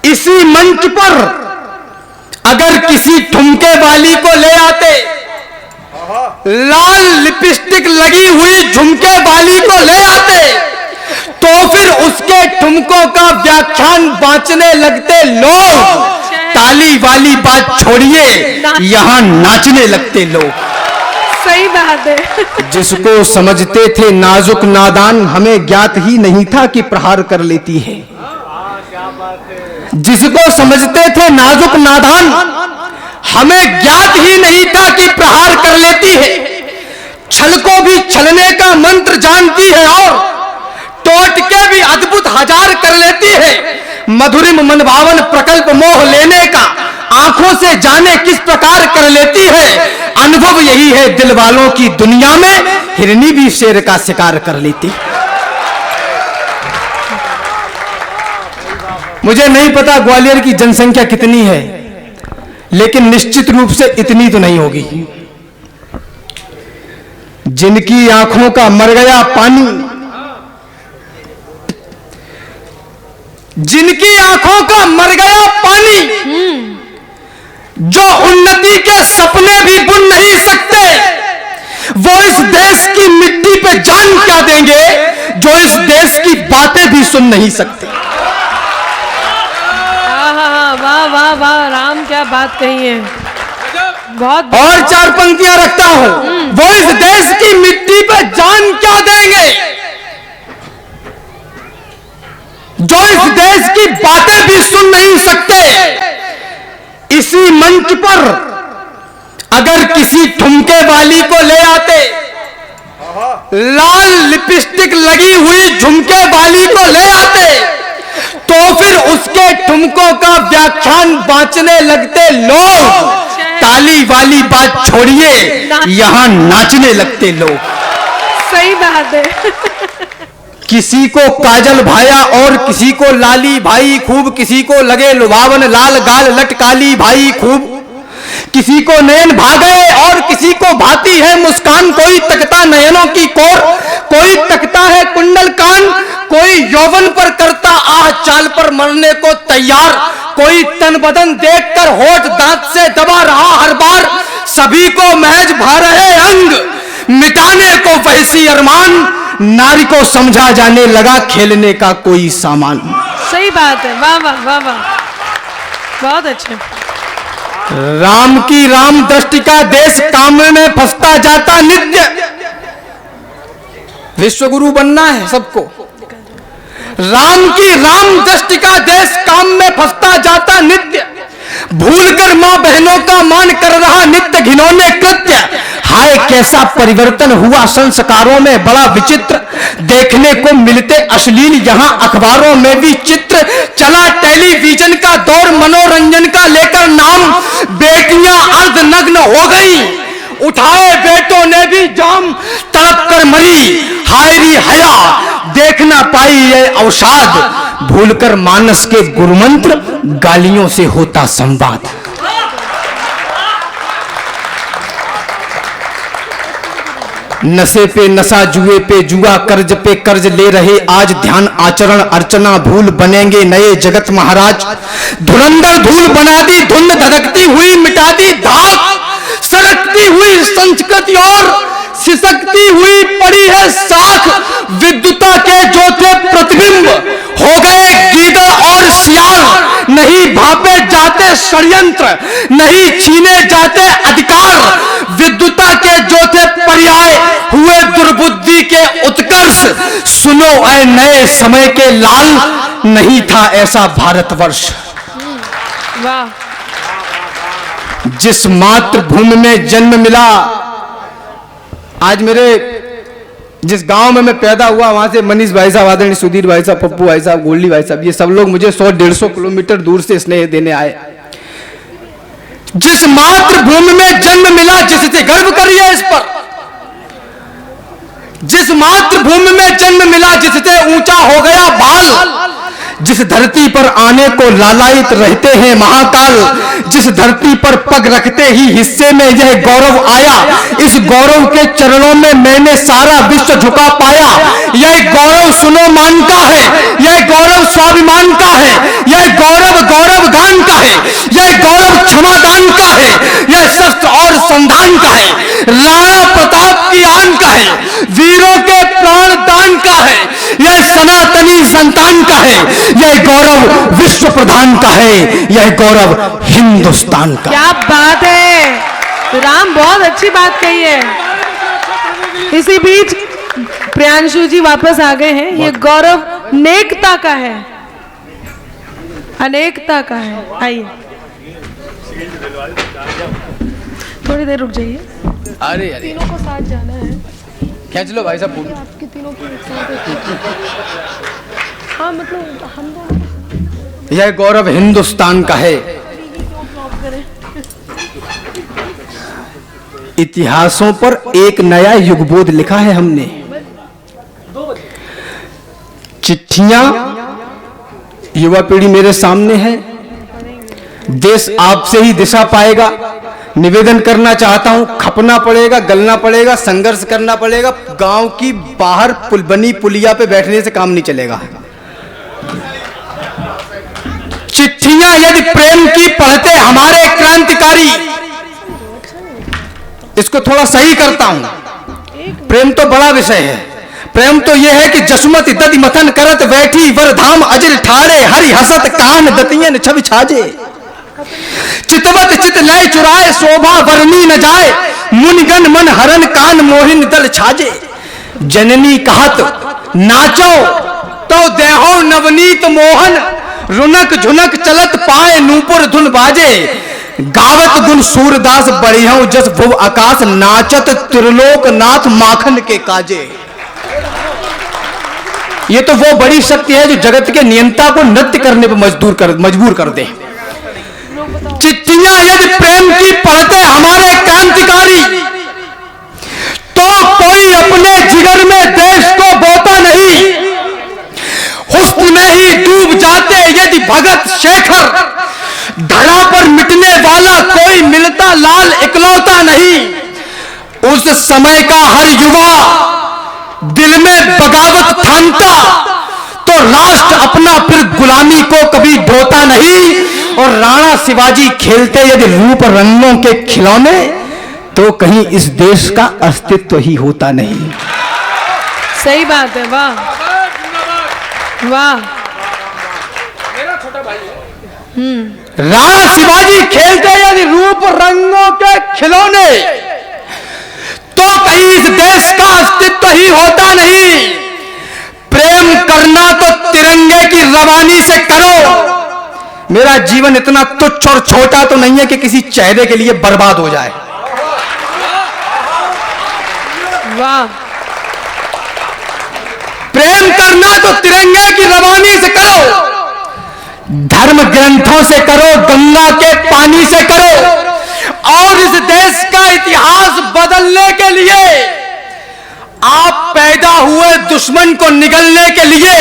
इसी मंच पर अगर किसी ठुमके वाली को ले आते, लाल लिपस्टिक लगी हुई झुमके वाली को ले आते, तो फिर उसके ठुमकों का व्याख्यान बांचने लगते लोग। ताली वाली बात छोड़िए, यहां नाचने लगते लोग। सही बात है। जिसको समझते थे नाजुक नादान, हमें ज्ञात ही नहीं था कि प्रहार कर लेती है। जिसको समझते थे नाजुक नादान, हमें ज्ञात ही नहीं था कि प्रहार कर लेती है। छल को भी छलने का मंत्र जानती है और टोटके भी अद्भुत हजार कर लेती है। मधुरिम मनभावन प्रकल्प मोह लेने का आंखों से जाने किस प्रकार कर लेती है। अनुभव यही है दिल वालों की दुनिया में, हिरनी भी शेर का शिकार कर लेती। मुझे नहीं पता ग्वालियर की जनसंख्या कितनी है, लेकिन निश्चित रूप से इतनी तो नहीं होगी। जिनकी आंखों का मर गया पानी, जिनकी आंखों का मर गया पानी, जो उन्नति के सपने भी बुन नहीं सकते, वो इस देश की मिट्टी पे जान क्या देंगे जो इस देश की बातें भी सुन नहीं सकते। वाह वाह वाह, राम क्या बात कही है। बहुत और चार पंक्तियां रखता हूं, वो इस देश की मिट्टी पे जान क्या देंगे जो इस देश की बातें भी सुन नहीं सकते। इसी मंच पर अगर किसी ठुमके वाली को ले आते, लाल लिपस्टिक लगी हुई झुमके वाली को ले आते, तो फिर उसके ठुमकों का व्याख्यान बांचने लगते लोग। ताली वाली बात छोड़िए, यहां नाचने लगते लोग। सही बात है। किसी को काजल भाया और किसी को लाली भाई खूब, किसी को लगे लुभावन लाल गाल लटकाली भाई खूब, किसी को नयन भागे और किसी को भाती है मुस्कान। कोई तकता नयनों की कोर, कोई तकता है कुंडल कान, कोई यौवन पर करता आह चाल पर मरने को तैयार, कोई तन बदन देखकर होठ दांत से दबा रहा हर बार। सभी को महज भा रहे अंग, मिटाने को वैसी अरमान, नारी को समझा जाने लगा खेलने का कोई सामान। सही बात है। वाह वाह वाह वाह, बहुत अच्छे। राम की राम दृष्टि का देश काम में फंसता जाता नित्य। विश्वगुरु बनना है सबको। राम की राम दृष्टि का देश काम में फंसता जाता नित्य, भूलकर मां बहनों का मान कर रहा नित्य घिनौने कृत्य। हाय कैसा परिवर्तन हुआ संस्कारों में, बड़ा विचित्र देखने को मिलते अश्लील यहाँ अखबारों में भी चित्र। चला टेलीविजन का दौर मनोरंजन का लेकर नाम, बेटियां अर्धनग्न हो गई, उठाए बेटों ने भी जाम, तड़प कर मरी हाय री हया, देख ना पाई ये अवसाद। भूलकर मानस के गुरुमंत्र, गालियों से होता संवाद। नशे पे नशा, जुए पे जुआ, कर्ज पे कर्ज ले रहे आज, ध्यान आचरण अर्चना भूल बनेंगे नए जगत महाराज। धुरंधर धूल बना दी धुंध, धड़कती हुई मिटा दी धाक, सरकती हुई संस्कृति और सिसकती हुई पड़ी है साख। विद्युता के जो थे प्रतिबिंब हो गए गीदड़ और सियार, नहीं भापे जाते षड्यंत्र, नहीं छीने जाते अधिकार। विद्युता के जो थे पर्याय हुए दुर्बुद्धि के उत्कर्ष। सुनो ऐ नए समय के लाल, नहीं था ऐसा भारतवर्ष। वाह। जिस मातृभूमि में जन्म मिला, आज मेरे जिस गांव में मैं पैदा हुआ, वहां से मनीष भाई साहब, आदरणीय सुधीर भाई साहब, पप्पू भाई साहब, गोल्डी भाई साहब, ये सब लोग मुझे 100-150 किलोमीटर दूर से स्नेह देने आए। जिस मातृभूमि में जन्म मिला, जिससे गर्व करिए इस पर, जिस मातृभूमि में जन्म मिला, जिससे ऊंचा हो गया बाल, जिस धरती पर आने को लालायित रहते हैं महाकाल, जिस धरती पर पग रखते ही हिस्से में यह गौरव आया, इस गौरव के चरणों में मैंने सारा विश्व झुका पाया। यह गौरव सुनो मान का है, यह गौरव स्वाभिमान का है, यह गौरव संतान का है, यह गौरव विश्व प्रधान का है, यह गौरव हिंदुस्तान का। क्या बात है राम, बहुत अच्छी बात कही है। इसी बीच प्रियांशु जी वापस आ गए हैं। ये गौरव नेकता का है, अनेकता का है। आइए थोड़ी देर रुक जाइए। अरे तीनों को साथ जाना है। खींच लो भाई साहब पूरी। आपके तीनों को एक साथ। हाँ मतलब हम दोनों। यह गौरव हिंदुस्तान का है। इतिहासों पर एक नया युगबोध लिखा है हमने। चिट्ठियां युवा पीढ़ी मेरे सामने है। देश आपसे ही दिशा पाएगा। निवेदन करना चाहता हूं, खपना पड़ेगा, गलना पड़ेगा, संघर्ष करना पड़ेगा। गांव की बाहर बनी पुलिया पे बैठने से काम नहीं चलेगा। चिट्ठियां यदि प्रेम की पढ़ते हमारे क्रांतिकारी, इसको थोड़ा सही करता हूं। प्रेम तो बड़ा विषय है। प्रेम तो यह है कि जसमत दधि मथन करत बैठी वरधाम अजर ठाड़े हरि हसत कान दतियन छवि छाजे चितवत चित लय चुराए शोभा वर्णी न जाए मुनिगन मन हरन कान मोहिन दल छाजे जननी कहत नाचो तो देहो नवनीत मोहन रुनक झुनक चलत पाए नूपुर धुन बाजे गावत गुण सूरदास बढ़िया जस भुव आकाश नाचत त्रिलोक नाथ माखन के काजे। ये तो वो बड़ी शक्ति है जो जगत के नियंता को नृत्य करने पर मजबूर कर दे। चिट्ठियां यदि प्रेम की पढ़ते हमारे क्रांतिकारी, तो कोई अपने जिगर में देश को बोता नहीं। हुस्न में ही डूब जाते यदि भगत शेखर, धड़ा पर मिटने वाला कोई मिलता लाल इकलौता नहीं। उस समय का हर युवा दिल में बगावत ठानता तो राष्ट्र अपना फिर गुलामी को कभी ढोता नहीं। और राणा शिवाजी खेलते यदि रूप रंगों के खिलौने, तो कहीं इस देश का अस्तित्व ही होता नहीं। सही बात है। वाह वाह। राणा शिवाजी खेलते यदि रूप रंगों के खिलौने, तो कहीं इस देश का अस्तित्व ही होता नहीं। प्रेम करना तो तिरंगे की रवानी से करो। मेरा जीवन इतना तुच्छ और छोटा तो नहीं है कि किसी चेहरे के लिए बर्बाद हो जाए। वाह। प्रेम करना तो तिरंगे की रवानी से करो, धर्म ग्रंथों से करो, गंगा के पानी से करो। और इस देश का इतिहास बदलने के लिए आप पैदा हुए दुश्मन को निगलने के लिए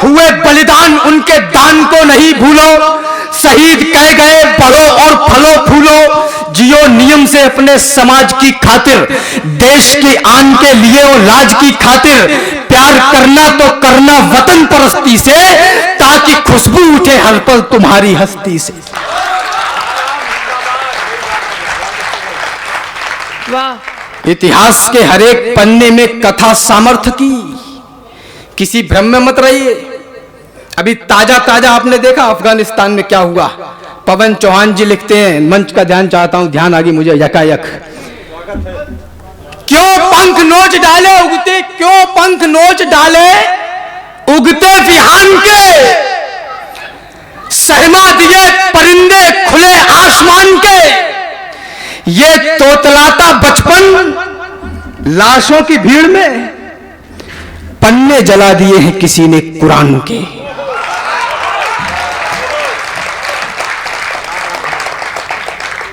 हुए बलिदान, उनके दान को नहीं भूलो। शहीद कह गए बढ़ो और फलो फूलो, जियो नियम से अपने समाज की खातिर, देश की आन के लिए और राज की खातिर। प्यार करना तो करना वतन परस्ती से, ताकि खुशबू उठे हर पल तुम्हारी हस्ती से। वाह। इतिहास के हर एक पन्ने में कथा सामर्थ्य की, किसी भ्रम में मत रहिए। अभी ताजा ताजा आपने देखा अफगानिस्तान में क्या हुआ। पवन चौहान जी लिखते हैं, मंच का ध्यान चाहता हूं, ध्यान आ गई मुझे यकायक। क्यों पंख नोच डाले उगते, क्यों पंख नोच डाले उगते विहान के, सहमा दिए परिंदे खुले आसमान के। ये तोतलाता बचपन लाशों की भीड़ में, पन्ने जला दिए हैं किसी ने कुरान के।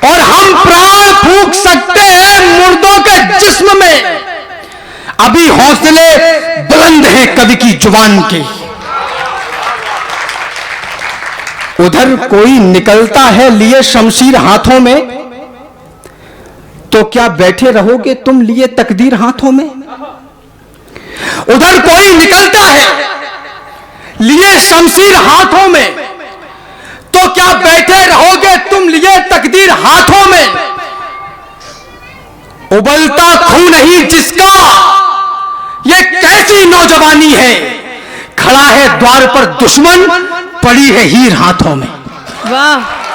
और हम प्राण फूंक सकते हैं मुर्दों के जिस्म में, अभी हौसले बुलंद हैं कवि की जुबान के। उधर कोई निकलता है लिए शमशीर हाथों में, तो क्या बैठे रहोगे तुम लिए तकदीर हाथों में। उधर कोई निकलता है लिए शमशीर हाथों में, तो क्या बैठे रहोगे तुम लिए तकदीर हाथों में। उबलता खून नहीं जिसका, ये कैसी नौजवानी है, खड़ा है द्वार पर दुश्मन, पड़ी है हीर हाथों में। वाह।